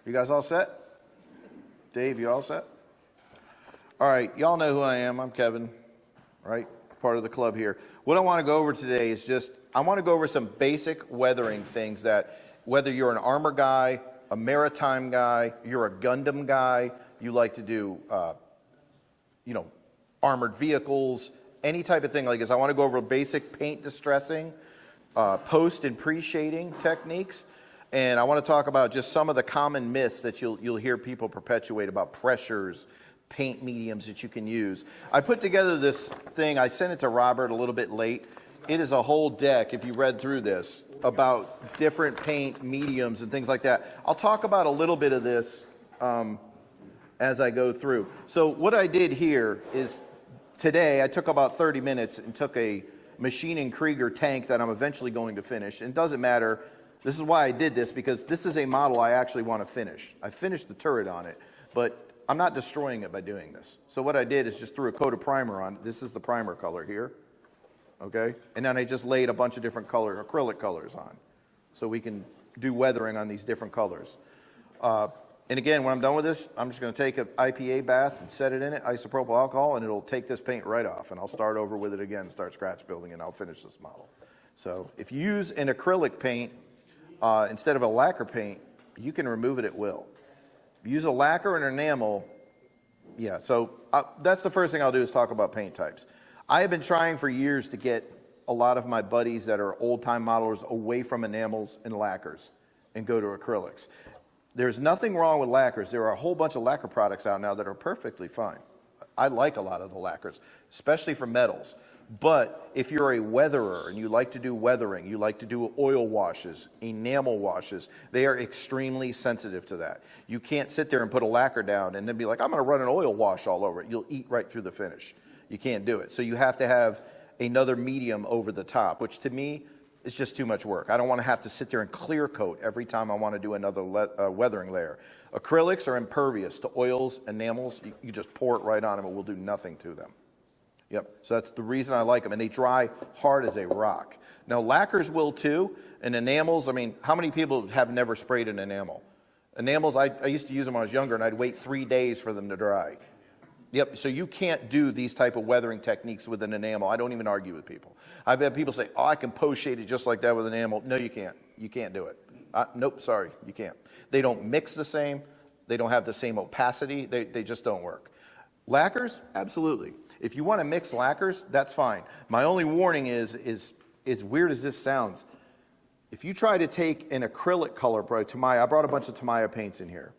You guys all set? Dave, you all set? All right, y'all know who I am. I'm Kevin, right? Part of the club here. What I want to go over today is I want to go over some basic weathering things that whether you're an armor guy, a maritime guy, you're a Gundam guy, you like to do, armored vehicles, any type of thing like this. I want to go over basic paint distressing, post and pre-shading techniques. And I want to talk about just some of the common myths that you'll hear people perpetuate about pressures, paint mediums that you can use. I put together this thing. I sent it to Robert a little bit late. It is a whole deck, if you read through this, about different paint mediums and things like that. I'll talk about a little bit of this as I go through. So what I did here is today I took about 30 minutes and took a Machine & Krieger tank that I'm eventually going to finish. And it doesn't matter. This is why I did this, because this is a model I actually want to finish. I finished the turret on it, but I'm not destroying it by doing this. So what I did is just threw a coat of primer on it. This is the primer color here, okay? And then I just laid a bunch of different acrylic colors on, so we can do weathering on these different colors. And again, when I'm done with this, I'm just going to take an IPA bath and set it in it, isopropyl alcohol, and it'll take this paint right off. And I'll start over with it again, start scratch building, and I'll finish this model. So if you use an acrylic paint, instead of a lacquer paint, you can remove it at will. If you use a lacquer and enamel, yeah, so that's the first thing I'll do is talk about paint types. I have been trying for years to get a lot of my buddies that are old-time modelers away from enamels and lacquers and go to acrylics. There's nothing wrong with lacquers. There are a whole bunch of lacquer products out now that are perfectly fine. I like a lot of the lacquers, especially for metals. But if you're a weatherer and you like to do weathering, you like to do oil washes, enamel washes, they are extremely sensitive to that. You can't sit there and put a lacquer down and then be like, I'm going to run an oil wash all over it. You'll eat right through the finish. You can't do it. So you have to have another medium over the top, which to me is just too much work. I don't want to have to sit there and clear coat every time I want to do another weathering layer. Acrylics are impervious to oils, enamels. You just pour it right on them. It will do nothing to them. Yep, so that's the reason I like them, and they dry hard as a rock. Now, lacquers will too, and enamels, I mean, how many people have never sprayed an enamel? Enamels, I used to use them when I was younger, and I'd wait 3 days for them to dry. Yep, so you can't do these type of weathering techniques with an enamel. I don't even argue with people. I've had people say, oh, I can post shade it just like that with an enamel. No, you can't. You can't do it. Nope, sorry, you can't. They don't mix the same. They don't have the same opacity. They just don't work. Lacquers, absolutely. If you want to mix lacquers, that's fine. My only warning is as weird as this sounds, if you try to take an acrylic color, Tamiya, I brought a bunch of Tamiya paints in here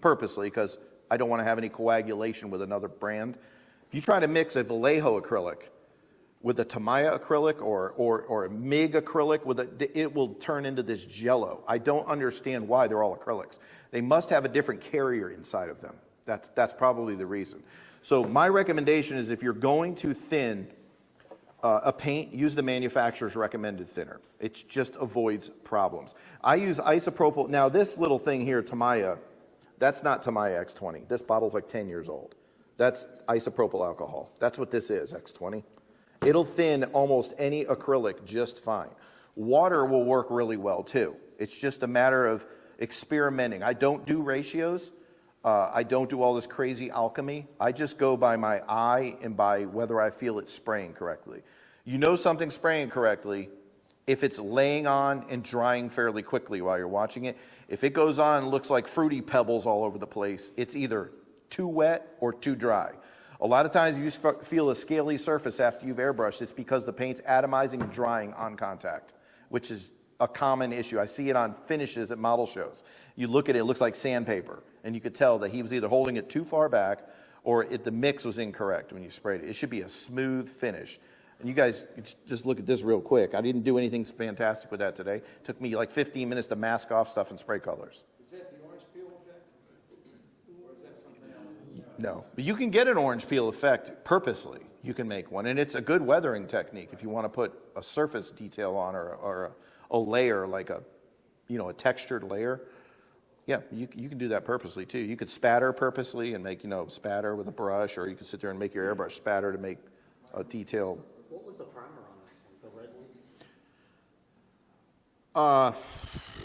purposely because I don't want to have any coagulation with another brand. If you try to mix a Vallejo acrylic with a Tamiya acrylic or a MIG acrylic, it will turn into this jello. I don't understand why they're all acrylics. They must have a different carrier inside of them. That's probably the reason. So my recommendation is if you're going to thin a paint, use the manufacturer's recommended thinner. It just avoids problems. I use isopropyl. Now this little thing here, Tamiya, that's not Tamiya X20. This bottle's like 10 years old. That's isopropyl alcohol. That's what this is, X20. It'll thin almost any acrylic just fine. Water will work really well too. It's just a matter of experimenting. I don't do ratios. I don't do all this crazy alchemy. I just go by my eye and by whether I feel it spraying correctly. You know something's spraying correctly if it's laying on and drying fairly quickly while you're watching it. If it goes on and looks like fruity pebbles all over the place, it's either too wet or too dry. A lot of times you feel a scaly surface after you've airbrushed. It's because the paint's atomizing and drying on contact, which is a common issue. I see it on finishes at model shows. You look at it, it looks like sandpaper, and you could tell that he was either holding it too far back or the mix was incorrect when you sprayed it. It should be a smooth finish. And you guys just look at this real quick. I didn't do anything fantastic with that today. It took me like 15 minutes to mask off stuff and spray colors. Is that the orange peel effect? Or is that something else? No, but you can get an orange peel effect purposely. You can make one, and it's a good weathering technique if you want to put a surface detail on or a layer like a textured layer. Yeah, you can do that purposely too. You could spatter purposely and make spatter with a brush, or you could sit there and make your airbrush spatter to make a detail. What was the primer on this one? The red one?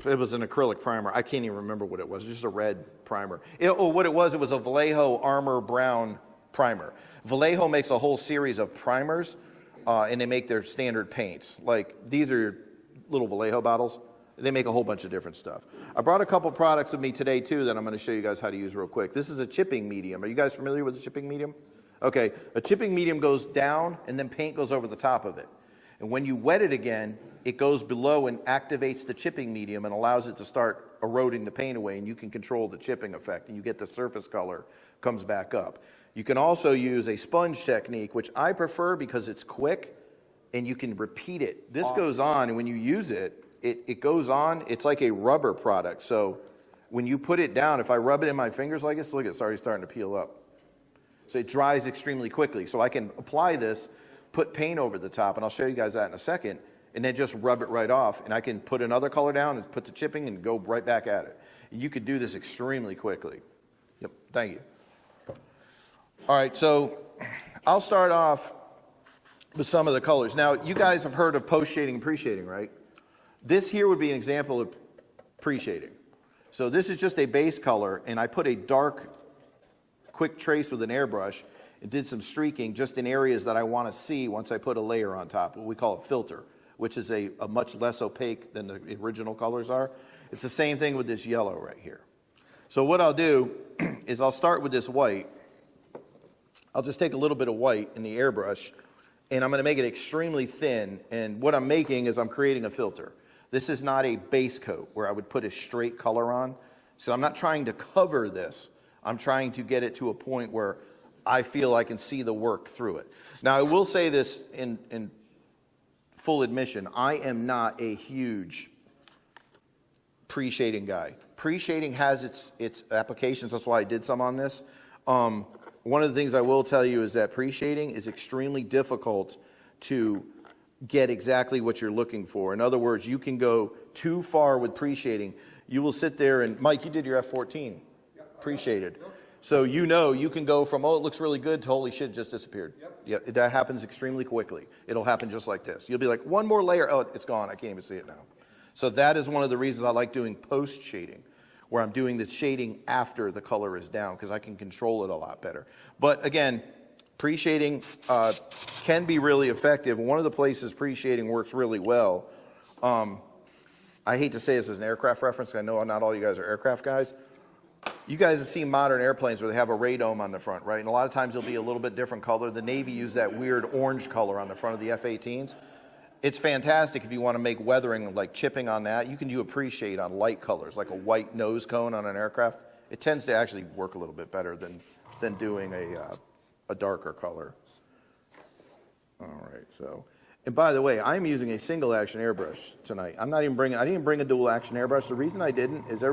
It was an acrylic primer. I can't even remember what it was. Just a red primer. What it was a Vallejo Armor Brown primer. Vallejo makes a whole series of primers, and they make their standard paints. Like, these are little Vallejo bottles. They make a whole bunch of different stuff. I brought a couple products with me today, too, that I'm going to show you guys how to use real quick. This is a chipping medium. Are you guys familiar with a chipping medium? Okay, a chipping medium goes down, and then paint goes over the top of it. And when you wet it again, it goes below and activates the chipping medium and allows it to start eroding the paint away, and you can control the chipping effect, and you get the surface color comes back up. You can also use a sponge technique, which I prefer because it's quick, and you can repeat it. This goes on, and when you use it, it goes on. It's like a rubber product. So when you put it down, if I rub it in my fingers like this, look, it's already starting to peel up. So it dries extremely quickly. So I can apply this, put paint over the top, and I'll show you guys that in a second, and then just rub it right off, and I can put another color down and put the chipping and go right back at it. You could do this extremely quickly. Yep, thank you. All right, so I'll start off with some of the colors. Now, you guys have heard of post-shading and pre-shading, right? This here would be an example of pre-shading. So this is just a base color, and I put a dark, quick trace with an airbrush and did some streaking just in areas that I want to see once I put a layer on top, what we call a filter, which is a much less opaque than the original colors are. It's the same thing with this yellow right here. So what I'll do is I'll start with this white. I'll just take a little bit of white in the airbrush, and I'm going to make it extremely thin, and what I'm making is I'm creating a filter. This is not a base coat where I would put a straight color on. So I'm not trying to cover this. I'm trying to get it to a point where I feel I can see the work through it. Now, I will say this in full admission. I am not a huge pre-shading guy. Pre-shading has its applications. That's why I did some on this. One of the things I will tell you is that pre-shading is extremely difficult to get exactly what you're looking for. In other words, you can go too far with pre-shading. You will sit there and, Mike, you did your F14 pre-shaded. So you can go from, oh, it looks really good, to holy shit, it just disappeared. Yeah, that happens extremely quickly. It'll happen just like this. You'll be like, one more layer, oh, it's gone, I can't even see it now. So that is one of the reasons I like doing post-shading, where I'm doing the shading after the color is down, because I can control it a lot better. But again, pre-shading can be really effective. One of the places pre-shading works really well, I hate to say this as an aircraft reference, I know not all you guys are aircraft guys. You guys have seen modern airplanes where they have a radome on the front, right? And a lot of times it'll be a little bit different color. The Navy used that weird orange color on the front of the F-18s. It's fantastic if you want to make weathering, like chipping on that. You can do a pre-shade on light colors, like a white nose cone on an aircraft. It tends to actually work a little bit better than doing a darker color. All right, so, and by the way, I'm using a single action airbrush tonight. I didn't bring a dual action airbrush. The reason I didn't is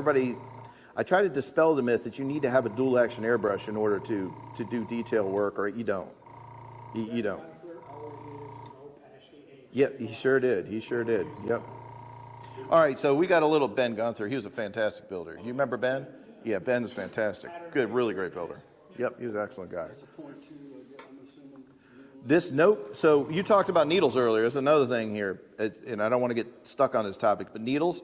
I try to dispel the myth that you need to have a dual action airbrush in order to do detail work, or you don't. You don't. Yep, he sure did. Yep. All right, so we got a little Ben Gunther. He was a fantastic builder. You remember Ben? Yeah, Ben was fantastic. Good, really great builder. Yep, he was an excellent guy. So you talked about needles earlier. There's another thing here, and I don't want to get stuck on this topic, but needles,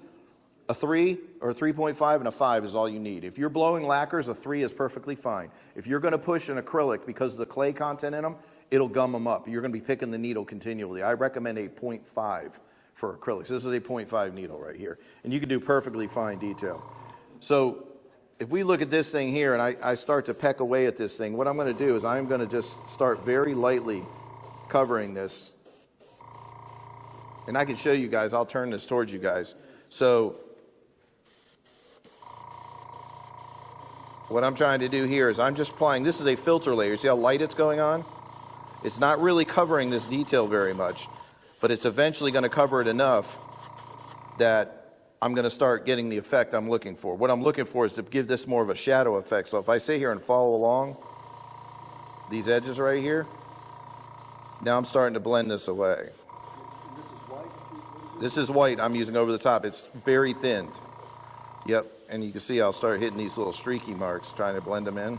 a 3 or a 3.5 and a 5 is all you need. If you're blowing lacquers, a 3 is perfectly fine. If you're going to push an acrylic because of the clay content in them, it'll gum them up. You're going to be picking the needle continually. I recommend a 0.5 for acrylics. This is a 0.5 needle right here, and you can do perfectly fine detail. So if we look at this thing here and I start to peck away at this thing, what I'm going to do is I'm going to just start very lightly covering this. And I can show you guys, I'll turn this towards you guys. So what I'm trying to do here is I'm just applying, this is a filter layer. See how light it's going on? It's not really covering this detail very much, but it's eventually going to cover it enough that I'm going to start getting the effect I'm looking for. What I'm looking for is to give this more of a shadow effect. So if I sit here and follow along these edges right here, now I'm starting to blend this away. This is white I'm using over the top. It's very thin. Yep, and you can see I'll start hitting these little streaky marks, trying to blend them in.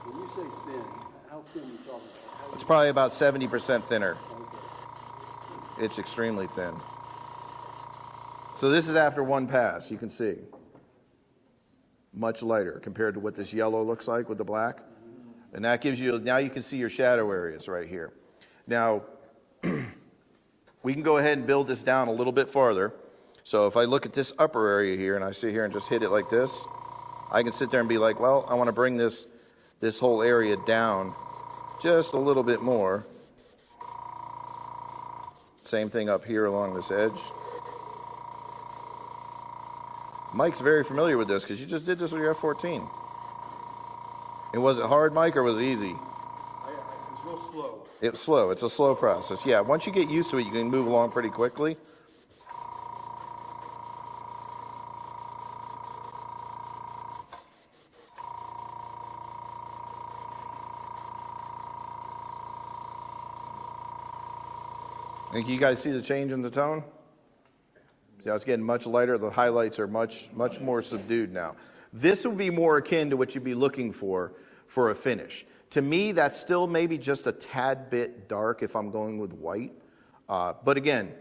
When you say thin, how thin are you talking about? It's probably about 70% thinner. Okay. It's extremely thin. So this is after one pass, you can see. Much lighter compared to what this yellow looks like with the black. And that gives you, now you can see your shadow areas right here. Now, we can go ahead and build this down a little bit farther. So if I look at this upper area here and I sit here and just hit it like this, I can sit there and be like, well, I want to bring this whole area down just a little bit more. Same thing up here along this edge. Mike's very familiar with this because you just did this with your F-14. And was it hard, Mike, or was it easy? It was real slow. It's slow. It's a slow process. Yeah, once you get used to it, you can move along pretty quickly. And you guys see the change in the tone? See how it's getting much lighter? The highlights are much more subdued now. This would be more akin to what you'd be looking for a finish. To me, that's still maybe just a tad bit dark if I'm going with white. But again,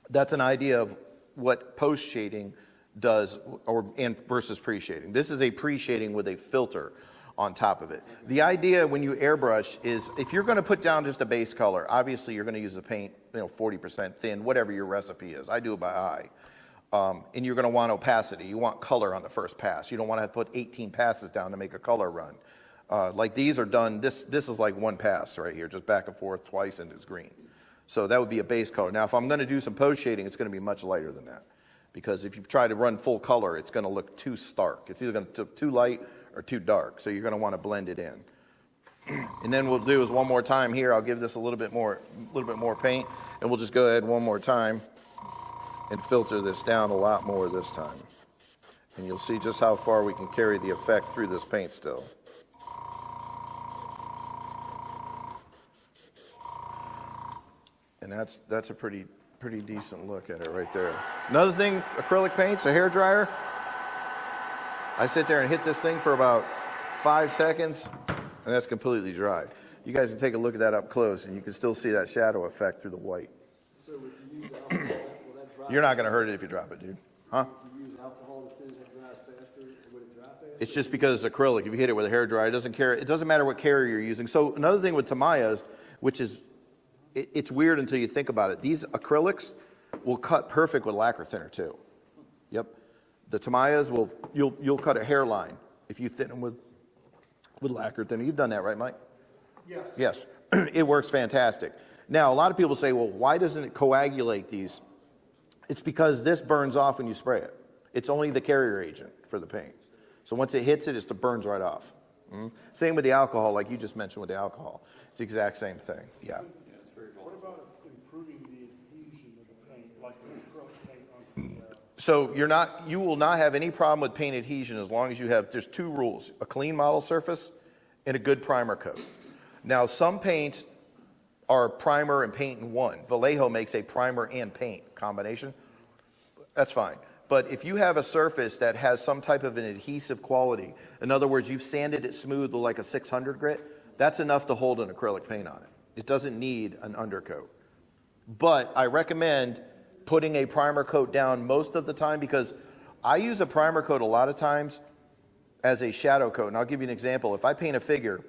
that's an idea of what post-shading does versus pre-shading. This is a pre-shading with a filter on top of it. The idea when you airbrush is if you're going to put down just a base color, obviously you're going to use the paint 40% thin, whatever your recipe is. I do it by eye. And you're going to want opacity. You want color on the first pass. You don't want to put 18 passes down to make a color run. Like these are done, this is like one pass right here, just back and forth twice and it's green. So that would be a base color. Now if I'm going to do some post shading, it's going to be much lighter than that. Because if you try to run full color, it's going to look too stark. It's either going to look too light or too dark. So you're going to want to blend it in. And then we'll do is one more time here. I'll give this a little bit more paint, and we'll just go ahead one more time and filter this down a lot more this time. And you'll see just how far we can carry the effect through this paint still. And that's a pretty decent look at it right there. Another thing, acrylic paints, a hair dryer. I sit there and hit this thing for about 5 seconds, and that's completely dry. You guys can take a look at that up close, and you can still see that shadow effect through the white. So if you use alcohol, will that dry? You're not going to hurt it if you drop it, dude. Huh? If you use alcohol to finish it dries faster, would it dry faster? It's just because it's acrylic. If you hit it with a hair dryer, it doesn't matter what carrier you're using. So another thing with Tamayas, which is, it's weird until you think about it. These acrylics will cut perfect with lacquer thinner too. Yep. The Tamayas you'll cut a hairline if you thin them with lacquer thinner. You've done that, right, Mike? Yes. Yes. It works fantastic. Now, a lot of people say, well, why doesn't it coagulate these? It's because this burns off when you spray it. It's only the carrier agent for the paint. So once it hits it, it burns right off. Same with the alcohol, like you just mentioned with the alcohol. It's the exact same thing. Yeah. What about improving the adhesion of the paint, like with acrylic paint on the... So you will not have any problem with paint adhesion as long as there's two rules: a clean model surface and a good primer coat. Now, some paints are primer and paint in one. Vallejo makes a primer and paint combination. That's fine. But if you have a surface that has some type of an adhesive quality, in other words, you've sanded it smooth with like a 600 grit, that's enough to hold an acrylic paint on it. It doesn't need an undercoat. But I recommend putting a primer coat down most of the time, because I use a primer coat a lot of times as a shadow coat. And I'll give you an example. If I paint a figure,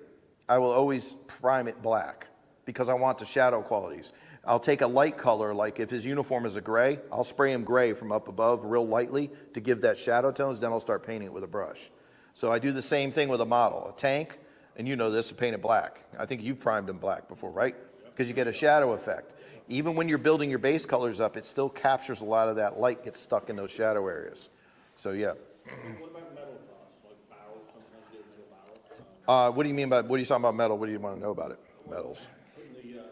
I will always prime it black because I want the shadow qualities. I'll take a light color, like if his uniform is a gray, I'll spray him gray from up above real lightly to give that shadow tones, then I'll start painting it with a brush. So I do the same thing with a model. A tank, and you know this, is painted black. I think you've primed him black before, right? Because you get a shadow effect. Even when you're building your base colors up, it still captures a lot of that light gets stuck in those shadow areas. So yeah. What about metal costs, like barrels? Sometimes you get a metal barrel. What do you mean by, what are you talking about metal? What do you want to know about it? Metals. Putting the, using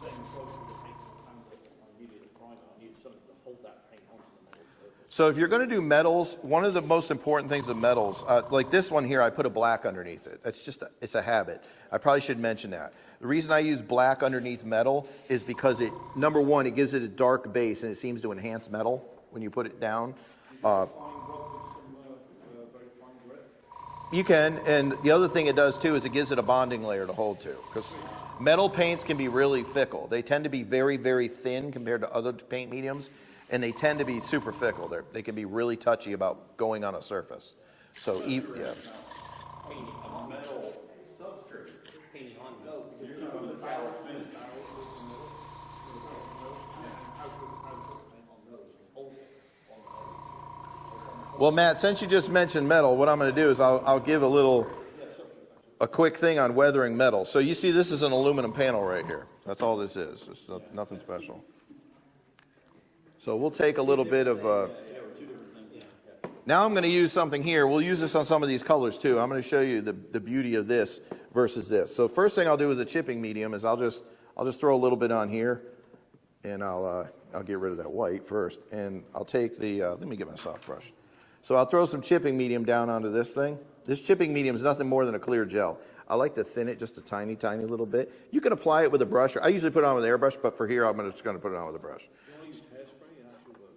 the same coat for the paint sometimes I needed a primer. I needed something to hold that paint onto the metal surface. So if you're going to do metals, one of the most important things of metals, like this one here, I put a black underneath it. That's just, it's a habit. I probably should mention that. The reason I use black underneath metal is because it, number one, it gives it a dark base and it seems to enhance metal when you put it down. You can, and the other thing it does too is it gives it a bonding layer to hold to. Because Metal paints can be really fickle. They tend to be very, very thin compared to other paint mediums, and they tend to be super fickle. They can be really touchy about going on a surface. So, yeah. Painting a metal substrate, painting on those. Well, Matt, since you just mentioned metal, what I'm going to do is I'll give a quick thing on weathering metal. So you see this is an aluminum panel right here. That's all this is. It's nothing special. So we'll take a little bit of... now I'm going to use something here. We'll use this on some of these colors too. I'm going to show you the beauty of this versus this. So first thing I'll do as a chipping medium is I'll just throw a little bit on here, and I'll get rid of that white first. And I'll take the... let me get my soft brush. So I'll throw some chipping medium down onto this thing. This chipping medium is nothing more than a clear gel. I like to thin it just a tiny, tiny little bit. You can apply it with a brush. I usually put it on with an airbrush, but for here, I'm just going to put it on with a brush.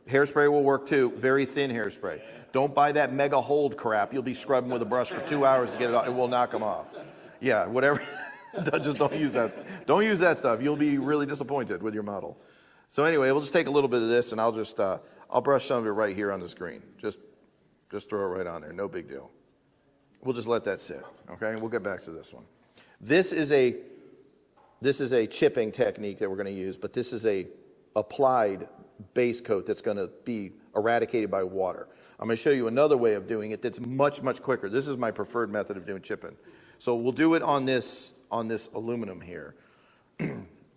Hairspray will work too. Very thin hairspray. Don't buy that mega hold crap. You'll be scrubbing with a brush for 2 hours to get it off. It will knock them off. Yeah, whatever. Just don't use that. Don't use that stuff. You'll be really disappointed with your model. So anyway, we'll just take a little bit of this, and I'll brush some of it right here on the screen. Just throw it right on there. No big deal. We'll just let that sit. Okay, we'll get back to this one. This is a chipping technique that we're going to use, but this is a applied base coat that's going to be eradicated by water. I'm going to show you another way of doing it that's much, much quicker. This is my preferred method of doing chipping. So we'll do it on this aluminum here.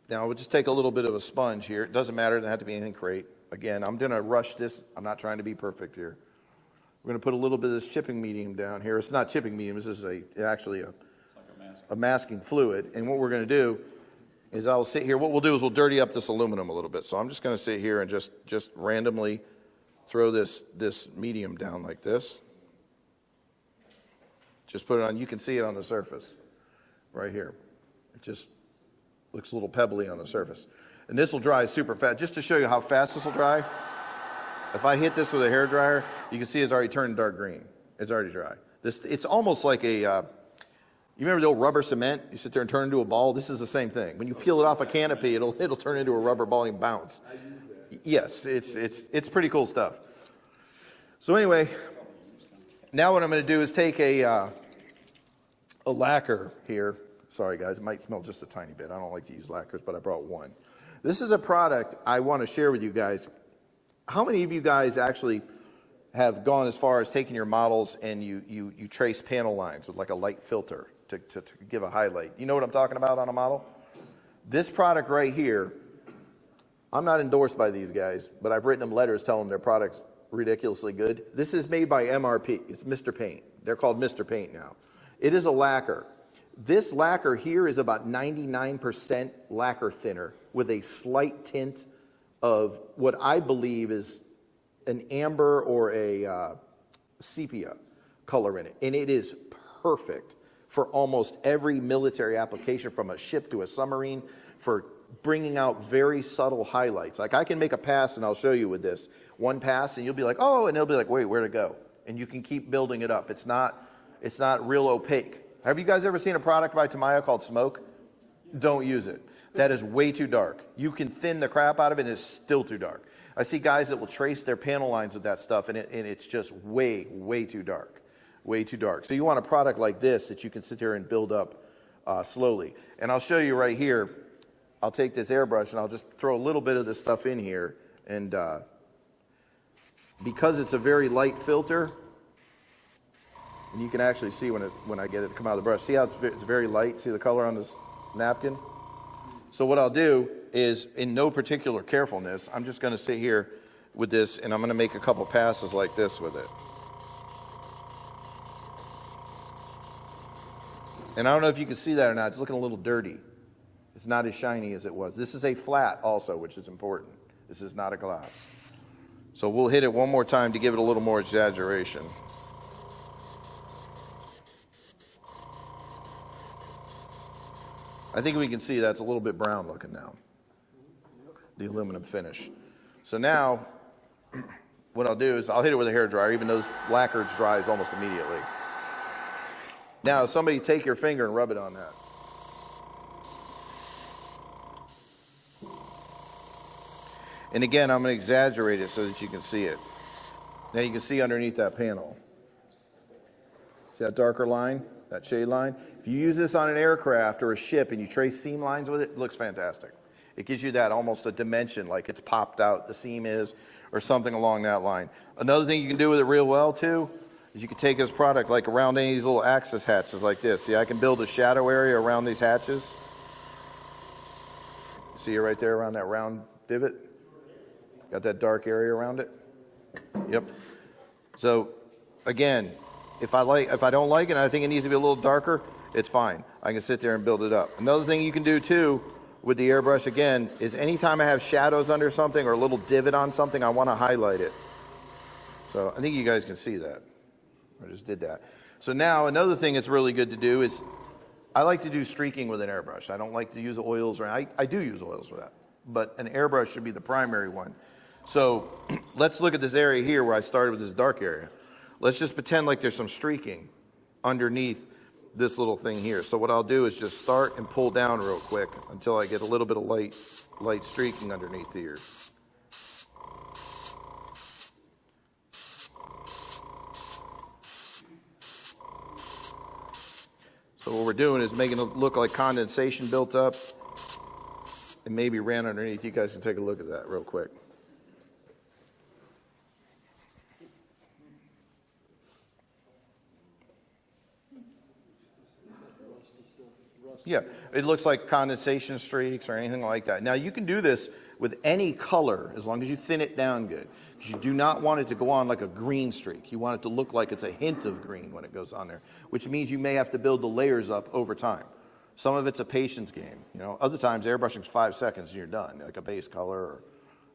Now we'll just take a little bit of a sponge here. It doesn't matter. It doesn't have to be anything great. Again, I'm going to rush this. I'm not trying to be perfect here. We're going to put a little bit of this chipping medium down here. It's not chipping medium. This is actually a masking fluid. And what we're going to do is I'll sit here. What we'll do is we'll dirty up this aluminum a little bit. So I'm just going to sit here and just randomly throw this medium down like this. Just put it on. You can see it on the surface right here. It just looks a little pebbly on the surface. And this will dry super fast. Just to show you how fast this will dry, if I hit this with a hairdryer, you can see it's already turned dark green. It's already dry. It's almost like you remember the old rubber cement? You sit there and turn it into a ball. This is the same thing. When you peel it off a canopy, it'll turn into a rubber ball and bounce. I use that. Yes, it's pretty cool stuff. So anyway, now what I'm going to do is take a lacquer here. Sorry guys, it might smell just a tiny bit. I don't like to use lacquers, but I brought one. This is a product I want to share with you guys. How many of you guys actually have gone as far as taking your models and you trace panel lines with like a light filter to give a highlight? You know what I'm talking about on a model? This product right here, I'm not endorsed by these guys, but I've written them letters telling them their product's ridiculously good. This is made by MRP. It's Mr. Paint. They're called Mr. Paint now. It is a lacquer. This lacquer here is about 99% lacquer thinner with a slight tint of what I believe is an amber or a sepia color in it. And it is perfect for almost every military application, from a ship to a submarine, for bringing out very subtle highlights. Like I can make a pass, and I'll show you with this. One pass, and you'll be like, oh, and it'll be like, wait, where'd it go? And you can keep building it up. It's not real opaque. Have you guys ever seen a product by Tamiya called Smoke? Don't use it. That is way too dark. You can thin the crap out of it, and it's still too dark. I see guys that will trace their panel lines with that stuff, and it's just way, way too dark. Way too dark. So you want a product like this that you can sit there and build up slowly. And I'll show you right here. I'll take this airbrush, and I'll just throw a little bit of this stuff in here. And because it's a very light filter, and you can actually see when I get it to come out of the brush. See how it's very light? See the color on this napkin? So what I'll do is, in no particular carefulness, I'm just going to sit here with this, and I'm going to make a couple passes like this with it. And I don't know if you can see that or not. It's looking a little dirty. It's not as shiny as it was. This is a flat also, which is important. This is not a gloss. So we'll hit it one more time to give it a little more exaggeration. I think we can see that's a little bit brown looking now, the aluminum finish. So now, what I'll do is I'll hit it with a hairdryer, even though this lacquer dries almost immediately. Now, somebody take your finger and rub it on that. And again, I'm going to exaggerate it so that you can see it. Now you can see underneath that panel. See that darker line, that shade line? If you use this on an aircraft or a ship and you trace seam lines with it, it looks fantastic. It gives you that almost a dimension, like it's popped out, the seam is, or something along that line. Another thing you can do with it real well, too, is you can take this product like around any of these little access hatches like this. See, I can build a shadow area around these hatches. See it right there around that round divot? Got that dark area around it? Yep. So, again, if I don't like it and I think it needs to be a little darker, it's fine. I can sit there and build it up. Another thing you can do, too, with the airbrush, again, is anytime I have shadows under something or a little divot on something, I want to highlight it. So I think you guys can see that. I just did that. So now another thing that's really good to do is I like to do streaking with an airbrush. I don't like to use oils, or I do use oils for that, but an airbrush should be the primary one. So let's look at this area here where I started with this dark area. Let's just pretend like there's some streaking underneath this little thing here. So what I'll do is just start and pull down real quick until I get a little bit of light streaking underneath here. So what we're doing is making it look like condensation built up and maybe ran underneath. You guys can take a look at that real quick. Yeah, it looks like condensation streaks or anything like that. Now, you can do this with any color as long as you thin it down good. Because you do not want it to go on like a green streak. You want it to look like it's a hint of green when it goes on there, which means you may have to build the layers up over time. Some of it's a patience game. You know, other times airbrushing is 5 seconds and you're done, like a base color, or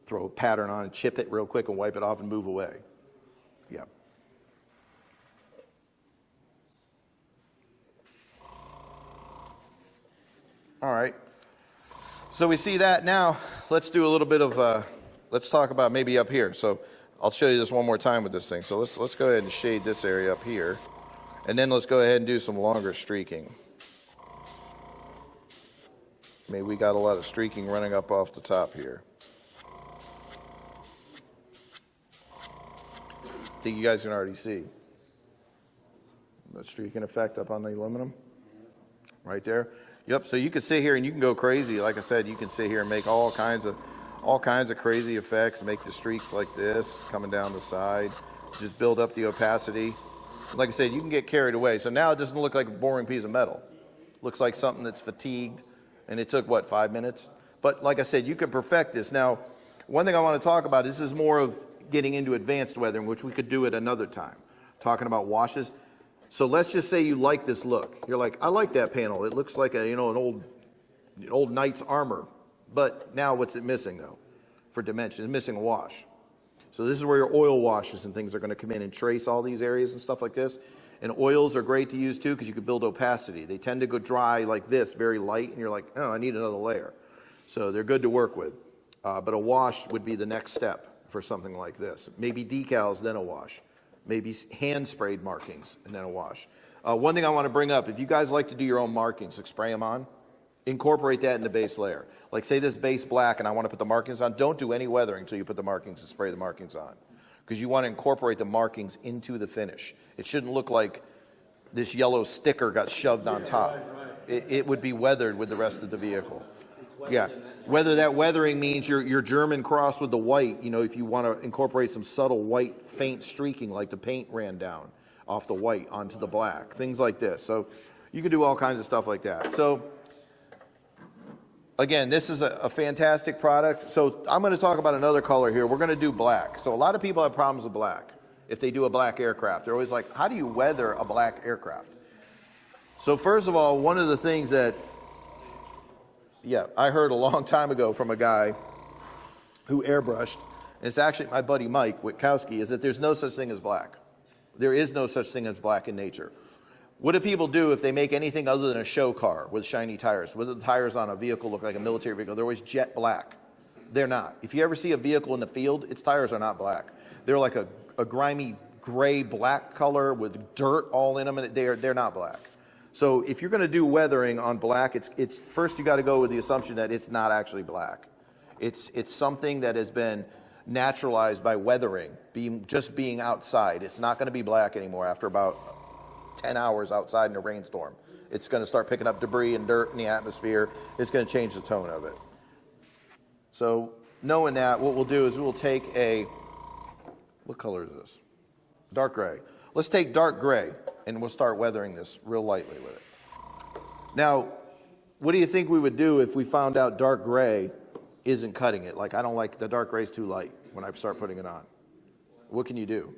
throw a pattern on and chip it real quick and wipe it off and move away. Yeah. All right, so we see that. Now let's do a little bit of, let's talk about maybe up here. So I'll show you this one more time with this thing. So let's go ahead and shade this area up here. And then let's go ahead and do some longer streaking. Maybe we got a lot of streaking running up off the top here. I think you guys can already see the streaking effect up on the aluminum right there. Yep, so you can sit here and you can go crazy. Like I said, you can sit here and make all kinds of crazy effects, make the streaks like this coming down the side, just build up the opacity. Like I said, you can get carried away. So now it doesn't look like a boring piece of metal. It looks like something that's fatigued, and it took, what, 5 minutes? But like I said, you can perfect this. Now, one thing I want to talk about, this is more of getting into advanced weathering, which we could do at another time, talking about washes. So let's just say you like this look. You're like, I like that panel. It looks like an old knight's armor. But now what's it missing, though, for dimension? It's missing a wash. So this is where your oil washes and things are going to come in and trace all these areas and stuff like this. And oils are great to use, too, because you can build opacity. They tend to go dry like this, very light, and you're like, oh, I need another layer. So they're good to work with. But a wash would be the next step for something like this. Maybe decals, then a wash. Maybe hand-sprayed markings, and then a wash. One thing I want to bring up, if you guys like to do your own markings, like spray them on, incorporate that in the base layer. Like say this base black and I want to put the markings on, don't do any weathering until you put the markings and spray the markings on. Because you want to incorporate the markings into the finish. It shouldn't look like this yellow sticker got shoved on top. Right. It would be weathered with the rest of the vehicle. Yeah, whether that weathering means your German cross with the white, you know, if you want to incorporate some subtle white faint streaking like the paint ran down off the white onto the black, things like this. So you can do all kinds of stuff like that. So again, this is a fantastic product. So I'm going to talk about another color here. We're going to do black. So a lot of people have problems with black. If they do a black aircraft, they're always like, how do you weather a black aircraft? So first of all, one of the things that I heard a long time ago from a guy who airbrushed, and it's actually my buddy Mike Witkowski, is that there's no such thing as black. There is no such thing as black in nature. What do people do if they make anything other than a show car with shiny tires? Whether the tires on a vehicle look like a military vehicle, they're always jet black. They're not. If you ever see a vehicle in the field, its tires are not black. They're like a grimy gray black color with dirt all in them, and they're not black. So if you're going to do weathering on black, it's first you got to go with the assumption that it's not actually black. It's something that has been naturalized by weathering, just being outside. It's not going to be black anymore after about 10 hours outside in a rainstorm. It's going to start picking up debris and dirt in the atmosphere. It's going to change the tone of it. So knowing that, what we'll do is we'll take what color is this? Dark gray. Let's take dark gray, and we'll start weathering this real lightly with it. Now, what do you think we would do if we found out dark gray isn't cutting it? Like, I don't like the dark gray's too light when I start putting it on. What can you do?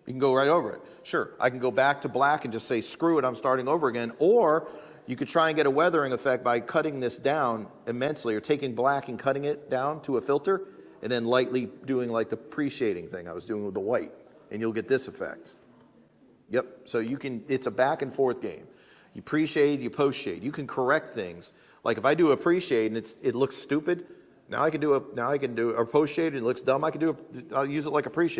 You can go right over it. Sure, I can go back to black and just say, screw it, I'm starting over again. Or you could try and get a weathering effect by cutting this down immensely, or taking black and cutting it down to a filter, and then lightly doing like the pre-shading thing I was doing with the white, and you'll get this effect. Yep, so you can, it's a back and forth game. You pre-shade, you post-shade. You can correct things. Like if I do a pre-shade and it looks stupid, now I can do a post-shade and it looks dumb, I'll use it like a pre-shade.